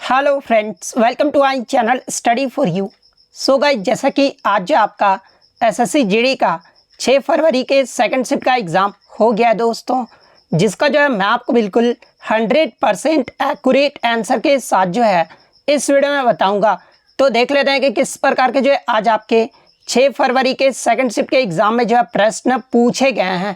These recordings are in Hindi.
Hello friends, welcome to our channel study for you. So guys, जैसा कि आज जो आपका एसएससी जीडी का 6 फरवरी के सेकंड शिफ्ट का एग्ज़ाम हो गया है दोस्तों, जिसका जो है मैं आपको बिल्कुल 100% एक्यूरेट आंसर के साथ जो है इस वीडियो में बताऊंगा। तो देख लेते हैं कि किस प्रकार के जो है आज आपके 6 फरवरी के सेकंड शिफ्ट के एग्ज़ाम में जो है प्रश्न पूछे गए हैं।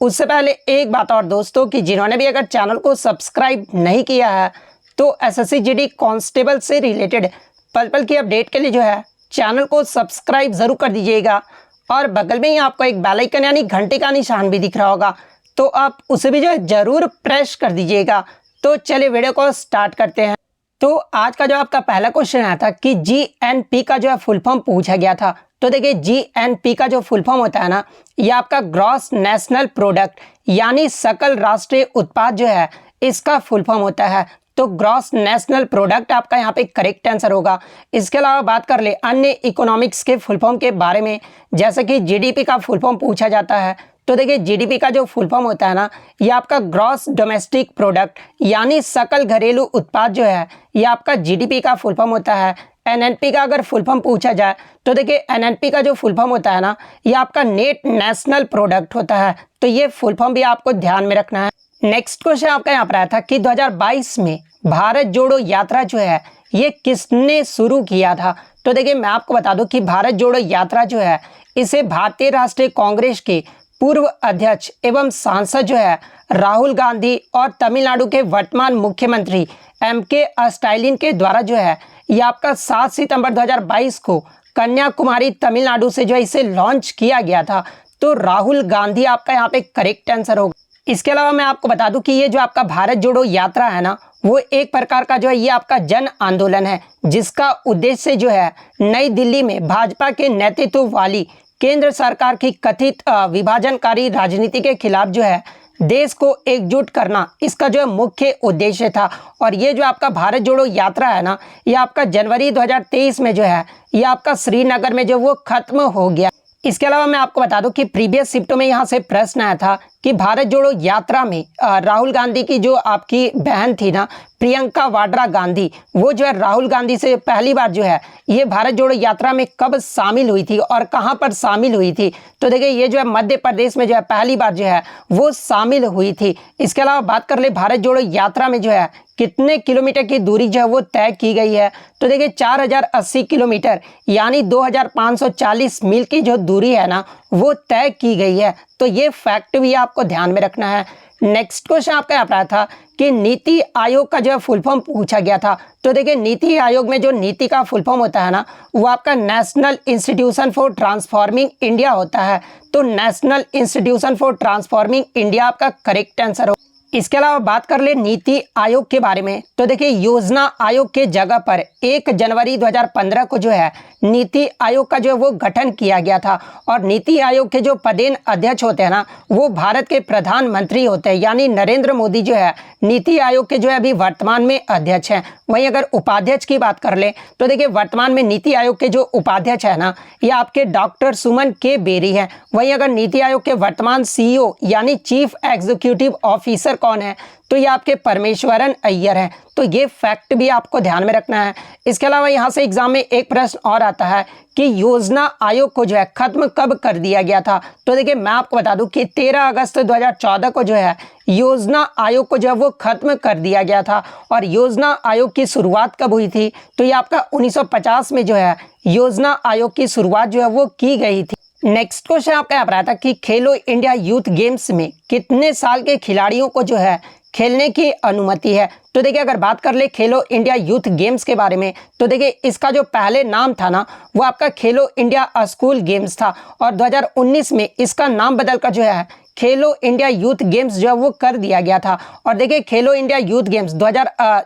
उससे पहले एक बात और दोस्तों, कि जिन्होंने भी अगर चैनल को सब्सक्राइब नहीं किया है तो एसएससी जीडी कांस्टेबल से रिलेटेड पल पल की अपडेट के लिए जो है चैनल को सब्सक्राइब ज़रूर कर दीजिएगा। और बगल में ही आपको एक बेल आइकन यानी घंटे का निशान भी दिख रहा होगा, तो आप उसे भी जो है ज़रूर प्रेस कर दीजिएगा। तो चलिए वीडियो को स्टार्ट करते हैं। तो आज का जो आपका पहला क्वेश्चन आया था कि जीएनपी का जो है फुल फॉर्म पूछा गया था। तो देखिए, जीएनपी का जो फुल फॉर्म होता है ना, ये आपका ग्रॉस नेशनल प्रोडक्ट यानी सकल राष्ट्रीय उत्पाद जो है इसका फुल फॉर्म होता है। तो ग्रॉस नेशनल प्रोडक्ट आपका यहाँ पे करेक्ट आंसर होगा। इसके अलावा बात कर ले अन्य इकोनॉमिक्स के फुल फॉर्म के बारे में, जैसे कि जीडीपी का फुल फॉर्म पूछा जाता है। तो देखिए, जीडीपी का जो फुल फॉर्म होता है ना, ये आपका ग्रॉस डोमेस्टिक प्रोडक्ट यानी सकल घरेलू उत्पाद जो है ये आपका जीडीपी का फुल फॉर्म होता है। एनएनपी का अगर फुल फॉर्म पूछा जाए तो देखिए, एनएनपी का जो फुल फॉर्म होता है ना, ये आपका नेट नेशनल प्रोडक्ट होता है। तो ये फुल फॉर्म भी आपको ध्यान में रखना है। नेक्स्ट क्वेश्चन आपका यहाँ पर आया था कि 2022 में भारत जोड़ो यात्रा जो है ये किसने शुरू किया था। तो देखिए, मैं आपको बता दूं कि भारत जोड़ो यात्रा जो है इसे भारतीय राष्ट्रीय कांग्रेस के पूर्व अध्यक्ष एवं सांसद जो है राहुल गांधी और तमिलनाडु के वर्तमान मुख्यमंत्री एमके स्टालिन के द्वारा जो है ये आपका 7 सितंबर 2022 को कन्याकुमारी तमिलनाडु से जो है इसे लॉन्च किया गया था। तो राहुल गांधी आपका यहाँ पे करेक्ट आंसर होगा। इसके अलावा मैं आपको बता दूं कि ये जो आपका भारत जोड़ो यात्रा है ना, वो एक प्रकार का जो है ये आपका जन आंदोलन है, जिसका उद्देश्य जो है नई दिल्ली में भाजपा के नेतृत्व वाली केंद्र सरकार की कथित विभाजनकारी राजनीति के खिलाफ जो है देश को एकजुट करना, इसका जो है मुख्य उद्देश्य था। और ये जो आपका भारत जोड़ो यात्रा है ना, ये आपका जनवरी 2023 में जो है ये आपका श्रीनगर में जो वो खत्म हो गया। इसके अलावा मैं आपको बता दूं कि प्रीवियस शिफ्टों में यहाँ से प्रश्न आया था कि भारत जोड़ो यात्रा में राहुल गांधी की जो आपकी बहन थी ना, प्रियंका वाड्रा गांधी, वो जो है राहुल गांधी से पहली बार जो है ये भारत जोड़ो यात्रा में कब शामिल हुई थी और कहां पर शामिल हुई थी। तो देखिए, ये जो है मध्य प्रदेश में जो है पहली बार जो है वो शामिल हुई थी। इसके अलावा बात कर ले भारत जोड़ो यात्रा में जो है कितने किलोमीटर की दूरी जो है वो तय की गई है। तो देखिए, 4080 किलोमीटर यानी 2540 मील की जो दूरी है ना वो तय की गई है। तो ये फैक्ट भी आपको ध्यान में रखना है। नेक्स्ट क्वेश्चन आपका यहाँ पर आया था कि नीति आयोग का जो है फुल फॉर्म पूछा गया था। तो देखिए, नीति आयोग में जो नीति का फुल फॉर्म होता है ना, वो आपका national institution for transforming India होता है। तो national institution for transforming India आपका करेक्ट आंसर हो। इसके अलावा बात कर ले नीति आयोग के बारे में, तो देखिए, योजना आयोग के जगह पर 1 जनवरी 2015 को जो है नीति आयोग का जो है वो गठन किया गया था। और नीति आयोग के जो पदेन अध्यक्ष होते हैं ना, वो भारत के प्रधानमंत्री होते हैं, यानी नरेंद्र मोदी जो है नीति आयोग के जो है अभी वर्तमान में अध्यक्ष हैं। वहीं अगर उपाध्यक्ष की बात कर ले तो देखिए, वर्तमान में नीति आयोग के जो उपाध्यक्ष है ना, ये आपके डॉक्टर सुमन के बेरी हैं। वहीं अगर नीति आयोग के वर्तमान सीईओ यानी चीफ एग्जीक्यूटिव ऑफिसर कौन है, तो ये आपके परमेश्वरन अय्यर हैं। तो ये फैक्ट भी आपको ध्यान में रखना है। इसके अलावा यहाँ से एग्जाम में एक प्रश्न और आता है कि योजना आयोग को जो है खत्म कब कर दिया गया था। तो देखिए, मैं आपको बता दूं कि 13 अगस्त 2014 को जो है योजना आयोग को जो है वो खत्म कर दिया गया था। और योजना आयोग की शुरुआत कब हुई थी, तो ये आपका 1950 में जो है योजना आयोग की शुरुआत जो है वो की गई थी। नेक्स्ट क्वेश्चन आपका यहाँ पर आया था कि खेलो इंडिया यूथ गेम्स में कितने साल के खिलाड़ियों को जो है खेलने की अनुमति है। तो देखिए, अगर बात कर ले खेलो इंडिया यूथ गेम्स के बारे में, तो देखिए, इसका जो पहले नाम था ना, वो आपका खेलो इंडिया स्कूल गेम्स था। और 2019 में इसका नाम बदलकर जो है खेलो इंडिया यूथ गेम्स जो है वो कर दिया गया था। और देखिए, खेलो इंडिया यूथ गेम्स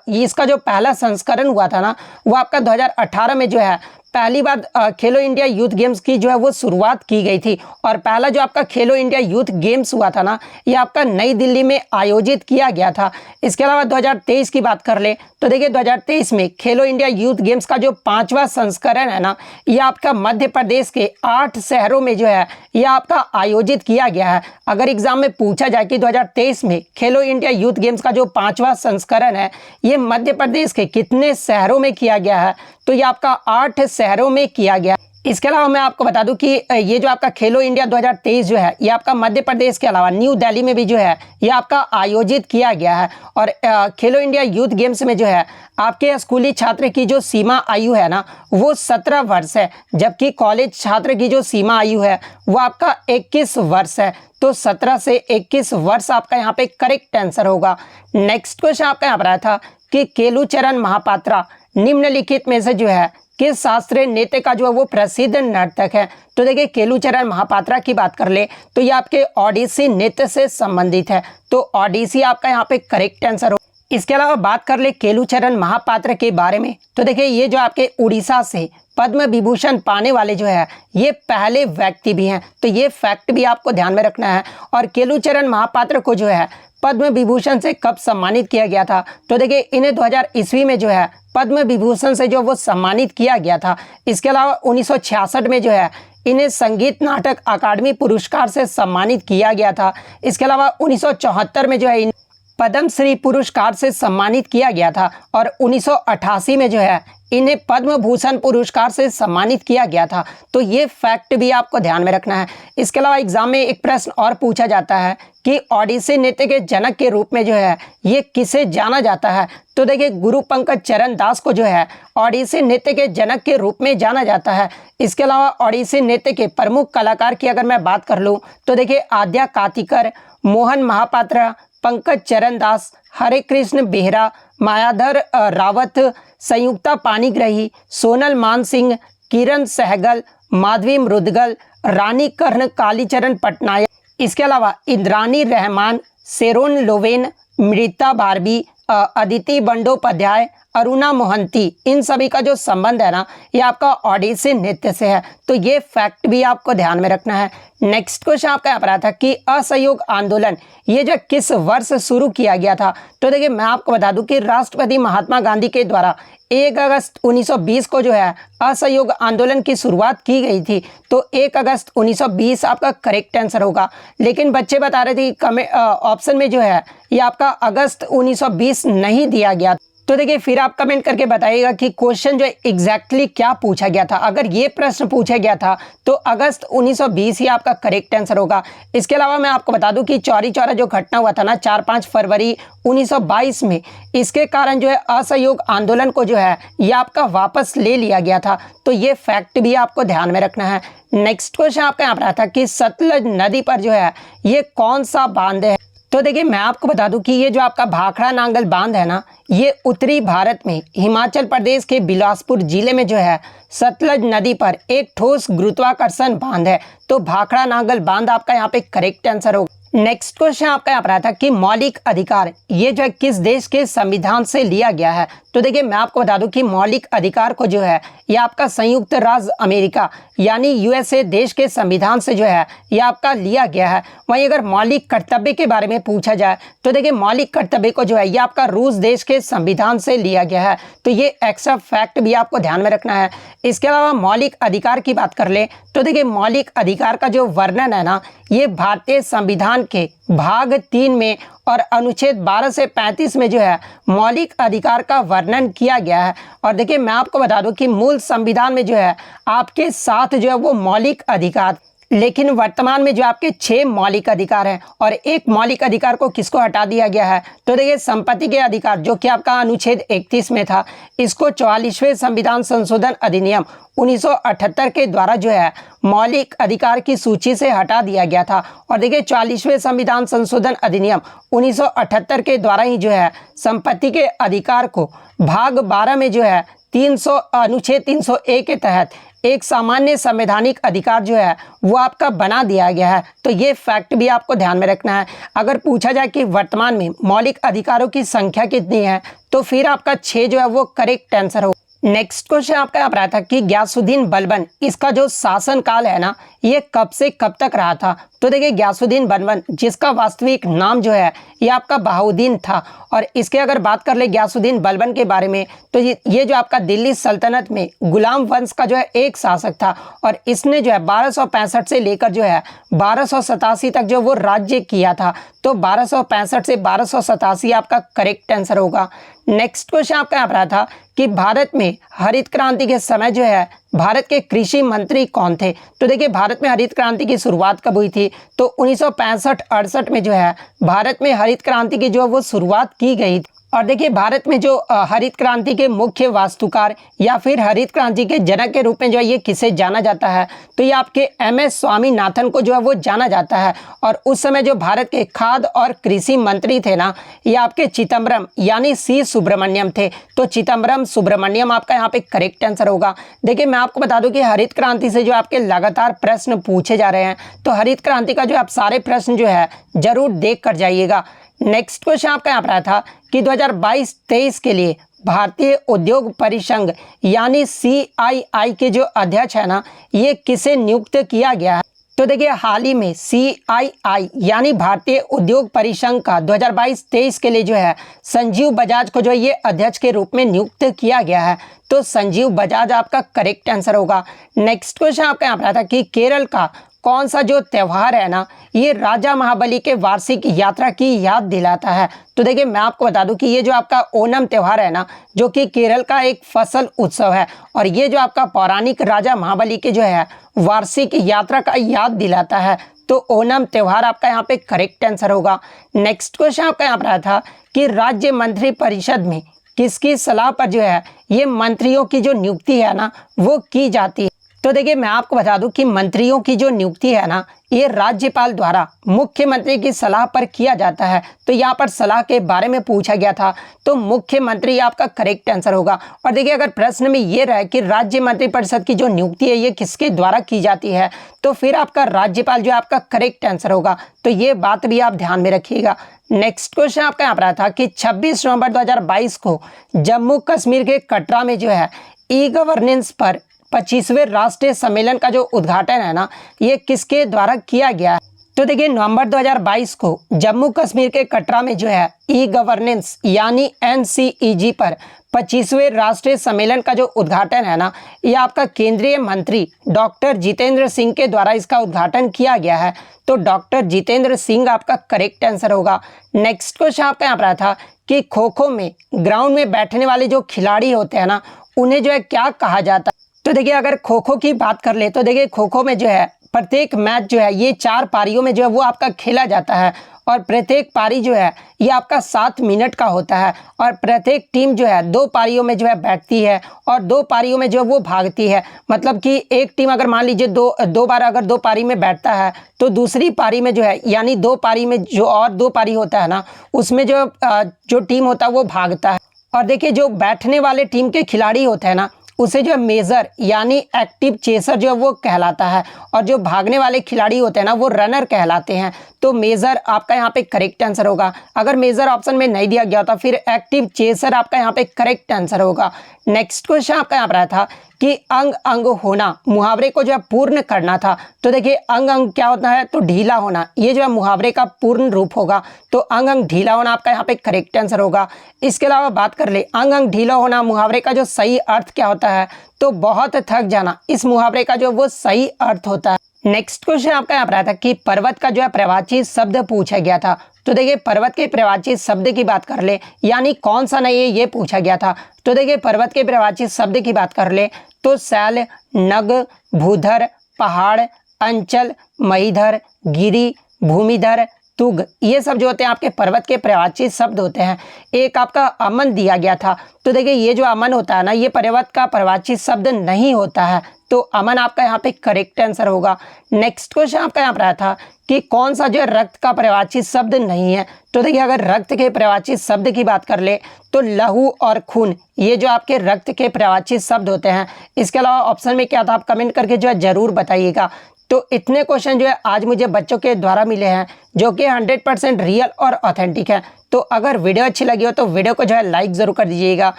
इसका जो पहला संस्करण हुआ था ना, वो आपका 2018 में जो है पहली बार खेलो इंडिया यूथ गेम्स की जो है वो शुरुआत की गई थी। और पहला जो आपका खेलो इंडिया यूथ गेम्स हुआ था ना, ये आपका नई दिल्ली में आयोजित किया गया था। इसके अलावा 2023 की बात कर ले तो देखिए 2023 में खेलो इंडिया यूथ गेम्स का जो 5वां संस्करण है ना, ये आपका मध्य प्रदेश के 8 शहरों में जो है ये आपका आयोजित किया गया है। अगर एग्जाम में पूछा जाए कि 2023 में खेलो इंडिया यूथ गेम्स का जो 5वां संस्करण है ये मध्य प्रदेश के कितने शहरों में किया गया है, तो ये आपका 8 शहरों में किया गया। इसके अलावा मैं आपको बता दूं कि ये जो आपका खेलो इंडिया 2023 जो है ये आपका मध्य प्रदेश के अलावा न्यू दिल्ली में भी जो है ये आपका आयोजित किया गया है। और खेलो इंडिया यूथ गेम्स में जो है आपके स्कूली छात्र की जो सीमा आयु है ना वो 17 वर्ष है, जबकि कॉलेज छात्र की जो सीमा आयु है वो आपका 21 वर्ष है। तो 17 से 21 वर्ष आपका यहाँ पे करेक्ट आंसर होगा। नेक्स्ट क्वेश्चन आपका यहाँ पर आया था कि केलुचरण महापात्रा निम्नलिखित में से जो है किस शास्त्रीय नृत्य का जो है वो प्रसिद्ध नर्तक है। तो देखिए केलुचरण महापात्रा की बात कर ले तो ये आपके ओडिसी नृत्य से संबंधित है, तो ओडिसी आपका यहाँ पे करेक्ट आंसर हो। इसके अलावा बात कर ले केलुचरण महापात्र के बारे में तो देखिए ये जो आपके उड़ीसा से पद्म विभूषण पाने वाले जो है ये पहले व्यक्ति भी हैं, तो ये फैक्ट भी आपको ध्यान में रखना है। और केलुचरण महापात्र को जो है पद्म विभूषण से कब सम्मानित किया गया था, तो देखिए इन्हें 2000 ईस्वी में जो है पद्म विभूषण से जो वो सम्मानित किया गया था। इसके अलावा 1966 में जो है इन्हें संगीत नाटक अकादमी पुरस्कार से सम्मानित किया गया था। इसके अलावा 1974 में जो है पद्मश्री पुरस्कार से सम्मानित किया गया था। और 1988 में जो है इन्हें पद्म भूषण पुरस्कार से सम्मानित किया गया था। तो ये फैक्ट भी आपको ध्यान में रखना है। इसके अलावा एग्जाम में एक प्रश्न और पूछा जाता है कि ओडिसी नृत्य के जनक के रूप में जो है ये किसे जाना जाता है। तो देखिए गुरु पंकज चरण दास को जो है ओडिसी नृत्य के जनक के रूप में जाना जाता है। इसके अलावा ओडिसी नृत्य के प्रमुख कलाकार की अगर मैं बात कर लूँ तो देखिए आद्या कातिकर, मोहन महापात्रा, पंकज चरण दास, हरे कृष्ण बेहरा, मायाधर रावत, संयुक्ता पाणिग्राही, सोनल मानसिंह, किरण सहगल, माधवी मृदगल, रानी कर्ण कालीचरण पटनायक, इसके अलावा इंद्रानी रहमान, शेरोन लोवेन, मृता बारबी, अदिति बंडोपाध्याय, अरुणा मोहंती, इन सभी का जो संबंध है ना ये आपका ओडिसी नृत्य से है। तो ये फैक्ट भी आपको ध्यान में रखना है। नेक्स्ट क्वेश्चन आपका यहाँ पर आया था कि असहयोग आंदोलन ये जो किस वर्ष शुरू किया गया था। तो देखिए मैं आपको बता दूं कि राष्ट्रपति महात्मा गांधी के द्वारा 1 अगस्त 1920 को जो है असहयोग आंदोलन की शुरुआत की गई थी। तो 1 अगस्त 1920 आपका करेक्ट आंसर होगा। लेकिन बच्चे बता रहे थे कि ऑप्शन में जो है ये आपका अगस्त 1920 नहीं दिया गया। तो देखिए फिर आप कमेंट करके बताइएगा कि क्वेश्चन जो एग्जैक्टली क्या पूछा गया था। अगर ये प्रश्न पूछा गया था तो अगस्त 1920 ही आपका करेक्ट आंसर होगा। इसके अलावा मैं आपको बता दूं कि चौरी चौरा जो घटना हुआ था ना 4-5 फरवरी 1922 में, इसके कारण जो है असहयोग आंदोलन को जो है ये आपका वापस ले लिया गया था। तो ये फैक्ट भी आपको ध्यान में रखना है। नेक्स्ट क्वेश्चन आपका यहाँ पर आता है कि सतलज नदी पर जो है ये कौन सा बांध है। तो देखिए मैं आपको बता दूं कि ये जो आपका भाखड़ा नांगल बांध है ना ये उत्तरी भारत में हिमाचल प्रदेश के बिलासपुर जिले में जो है सतलज नदी पर एक ठोस गुरुत्वाकर्षण बांध है। तो भाखड़ा नांगल बांध आपका यहाँ पे करेक्ट आंसर होगा। नेक्स्ट क्वेश्चन आपका यहाँ पर आया था कि मौलिक अधिकार ये जो है किस देश के संविधान से लिया गया है। तो देखिए मैं आपको बता दूं कि मौलिक अधिकार को जो है ये आपका संयुक्त राज्य अमेरिका यानी यूएसए देश के संविधान से जो है ये आपका लिया गया है। वहीं अगर मौलिक कर्तव्य के बारे में पूछा जाए तो देखिए मौलिक कर्तव्य को जो है ये आपका रूस देश के संविधान से लिया गया है। तो ये एक्स्ट्रा फैक्ट भी आपको ध्यान में रखना है। इसके अलावा मौलिक अधिकार की बात कर ले तो देखिए मौलिक अधिकार का जो वर्णन है ना ये भारतीय संविधान के भाग 3 में और अनुच्छेद 12 से 35 में जो है मौलिक अधिकार का वर्णन किया गया है। और देखिए मैं आपको बता दूं कि मूल संविधान में जो है आपके 7 जो है वो मौलिक अधिकार, लेकिन वर्तमान में जो आपके 6 मौलिक अधिकार हैं और एक मौलिक अधिकार को किसको हटा दिया गया है। तो देखिए संपत्ति के अधिकार जो कि आपका अनुच्छेद 31 में था इसको 44वें संविधान संशोधन अधिनियम 1978 के द्वारा जो है मौलिक अधिकार की सूची से हटा दिया गया था। और देखिए 44वें संविधान संशोधन अधिनियम 1978 के द्वारा ही जो है संपत्ति के अधिकार को भाग 12 में जो है अनुच्छेद 301 के तहत एक सामान्य संवैधानिक अधिकार जो है वो आपका बना दिया गया है। तो ये फैक्ट भी आपको ध्यान में रखना है। अगर पूछा जाए कि वर्तमान में मौलिक अधिकारों की संख्या कितनी है तो फिर आपका 6 जो है वो करेक्ट आंसर हो। नेक्स्ट क्वेश्चन आपका यहाँ पर आया था कि गयासुद्दीन बलबन इसका जो शासन काल है ना ये कब से कब तक रहा था। तो देखिए गयासुद्दीन बलबन जिसका वास्तविक नाम जो है ये आपका बहाउद्दीन था। और इसके अगर बात कर ले गयासुद्दीन बलबन के बारे में तो ये जो आपका दिल्ली सल्तनत में गुलाम वंश का जो है एक शासक था और इसने जो है 1265 से लेकर जो है 1287 तक जो वो राज्य किया था। तो 1265 से 1287 आपका करेक्ट आंसर होगा। नेक्स्ट क्वेश्चन आपका यहाँ पर आया था कि भारत में हरित क्रांति के समय जो है भारत के कृषि मंत्री कौन थे। तो देखिए भारत में हरित क्रांति की शुरुआत कब हुई थी तो 1965-68 में जो है भारत में हरित क्रांति की जो वो शुरुआत की गई थी। और देखिए भारत में जो हरित क्रांति के मुख्य वास्तुकार या फिर हरित क्रांति के जनक के रूप में जो है ये किसे जाना जाता है तो ये आपके एम.एस. स्वामीनाथन को जो है वो जाना जाता है। और उस समय जो भारत के खाद्य और कृषि मंत्री थे ना ये आपके चिदम्बरम यानी सी सुब्रमण्यम थे। तो चिदम्बरम सुब्रमण्यम आपका यहाँ पे करेक्ट आंसर होगा। देखिए मैं आपको बता दूं कि हरित क्रांति से जो आपके लगातार प्रश्न पूछे जा रहे हैं तो हरित क्रांति का जो आप सारे प्रश्न जो है जरूर देख कर जाइएगा। नेक्स्ट क्वेश्चन आपका यहाँ पर आया था कि 2022-23 के लिए भारतीय उद्योग परिसंघ यानी CII के जो अध्यक्ष है ना ये किसे नियुक्त किया गया है। तो देखिए हाल ही में CII यानी भारतीय उद्योग परिसंघ का 2022-23 के लिए जो है संजीव बजाज को जो है ये अध्यक्ष के रूप में नियुक्त किया गया है। तो संजीव बजाज आपका करेक्ट आंसर होगा। नेक्स्ट क्वेश्चन आपका यहाँ पर आया था कि केरल का कौन सा जो त्यौहार है ना ये राजा महाबली के वार्षिक यात्रा की याद दिलाता है। तो देखिए मैं आपको बता दूं कि ये जो आपका ओणम त्यौहार है ना जो कि केरल का एक फसल उत्सव है और ये जो आपका पौराणिक राजा महाबली के जो है वार्षिक यात्रा का याद दिलाता है। तो ओणम त्यौहार आपका यहाँ पे करेक्ट आंसर होगा। नेक्स्ट क्वेश्चन आपका यहाँ पर आया था कि राज्य मंत्री परिषद में किसकी सलाह पर जो है ये मंत्रियों की जो नियुक्ति है ना वो की जाती है। तो देखिए मैं आपको बता दूं कि मंत्रियों की जो नियुक्ति है ना ये राज्यपाल द्वारा मुख्यमंत्री की सलाह पर किया जाता है। तो यहाँ पर सलाह के बारे में पूछा गया था तो मुख्यमंत्री आपका करेक्ट आंसर होगा। और देखिए अगर प्रश्न में ये रहे कि राज्य मंत्रिपरिषद की जो नियुक्ति है ये किसके द्वारा की जाती है तो फिर आपका राज्यपाल जो आपका करेक्ट आंसर होगा। तो ये बात भी आप ध्यान में रखिएगा। नेक्स्ट क्वेश्चन आपका यहाँ पर आया था कि 26 नवंबर 2022 को जम्मू कश्मीर के कटरा में जो है ई गवर्नेंस पर 25वें राष्ट्रीय सम्मेलन का जो उद्घाटन है ना ये किसके द्वारा किया गया है। तो देखिए नवंबर 2022 को जम्मू कश्मीर के कटरा में जो है ई गवर्नेंस यानी NCEG पर 25वें राष्ट्रीय सम्मेलन का जो उद्घाटन है ना ये आपका केंद्रीय मंत्री डॉक्टर जितेंद्र सिंह के द्वारा इसका उद्घाटन किया गया है। तो डॉक्टर जितेंद्र सिंह आपका करेक्ट आंसर होगा। नेक्स्ट क्वेश्चन आपका यहाँ पर आया था कि खो खो में ग्राउंड में बैठने वाले जो खिलाड़ी होते हैं ना उन्हें जो है क्या कहा जाता है। तो देखिए अगर खो खो की बात कर ले तो देखिए खो खो में जो है प्रत्येक मैच जो है ये 4 पारियों में जो है वो आपका खेला जाता है और प्रत्येक पारी जो है ये आपका 7 मिनट का होता है और प्रत्येक टीम जो है 2 पारियों में जो है बैठती है और 2 पारियों में जो है वो भागती है। मतलब कि एक टीम अगर मान लीजिए दो बार अगर 2 पारी में बैठता है तो दूसरी पारी में जो है यानी 2 पारी में जो और 2 पारी होता है ना उसमें जो टीम होता है वो भागता है। और देखिए जो बैठने वाले टीम के खिलाड़ी होते हैं ना उसे जो है मेजर यानी एक्टिव चेसर जो है वो कहलाता है और जो भागने वाले खिलाड़ी होते हैं ना वो रनर कहलाते हैं। तो मेजर आपका यहाँ पे करेक्ट आंसर होगा। अगर मेजर ऑप्शन में नहीं दिया गया तो फिर एक्टिव चेसर आपका यहाँ पे करेक्ट आंसर होगा। नेक्स्ट क्वेश्चन आपका यहाँ पर आया था कि अंग अंग होना मुहावरे को जो है पूर्ण करना था। तो देखिए अंग अंग क्या होता है तो ढीला होना, ये जो है मुहावरे का पूर्ण रूप होगा। तो अंग अंग ढीला होना आपका यहाँ पे करेक्ट आंसर होगा। इसके अलावा बात कर ले अंग अंग ढीला होना मुहावरे का जो सही अर्थ क्या होता है तो बहुत थक जाना, इस मुहावरे का जो वो सही अर्थ होता है। नेक्स्ट क्वेश्चन आपका यहाँ पर आया था कि पर्वत का जो है प्रवाची शब्द पूछा गया था। तो देखिए पर्वत के प्रवाची शब्द की बात कर ले यानी कौन सा नहीं है ये पूछा गया था। तो देखिए पर्वत के प्रवाची शब्द की बात कर ले तो शैल, नग, भूधर, पहाड़, अंचल, महीधर, गिरी, भूमिधर, तुग, ये सब जो होते हैं आपके पर्वत के प्रवाची शब्द होते हैं। एक आपका अमन दिया गया था। तो देखिए ये जो अमन होता है ना ये पर्वत का प्रवाची शब्द नहीं होता है। तो अमन आपका यहाँ पे करेक्ट आंसर होगा। नेक्स्ट क्वेश्चन आपका यहाँ पर आया था कि कौन सा जो है रक्त का प्रवाची शब्द नहीं है। तो देखिए अगर रक्त के प्रवाची शब्द की बात कर ले तो लहू और खून, ये जो आपके रक्त के प्रवाची शब्द होते हैं। इसके अलावा ऑप्शन में क्या था आप कमेंट करके जो है जरूर बताइएगा। तो इतने क्वेश्चन जो है आज मुझे बच्चों के द्वारा मिले हैं जो कि 100% रियल और ऑथेंटिक है। तो अगर वीडियो अच्छी लगी हो तो वीडियो को जो है लाइक ज़रूर कर दीजिएगा,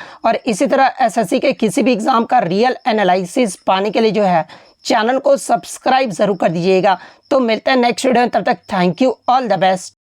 और इसी तरह एसएससी के किसी भी एग्ज़ाम का रियल एनालिसिस पाने के लिए जो है चैनल को सब्सक्राइब ज़रूर कर दीजिएगा। तो मिलते हैं नेक्स्ट वीडियो में, तब तक thank you, all the best.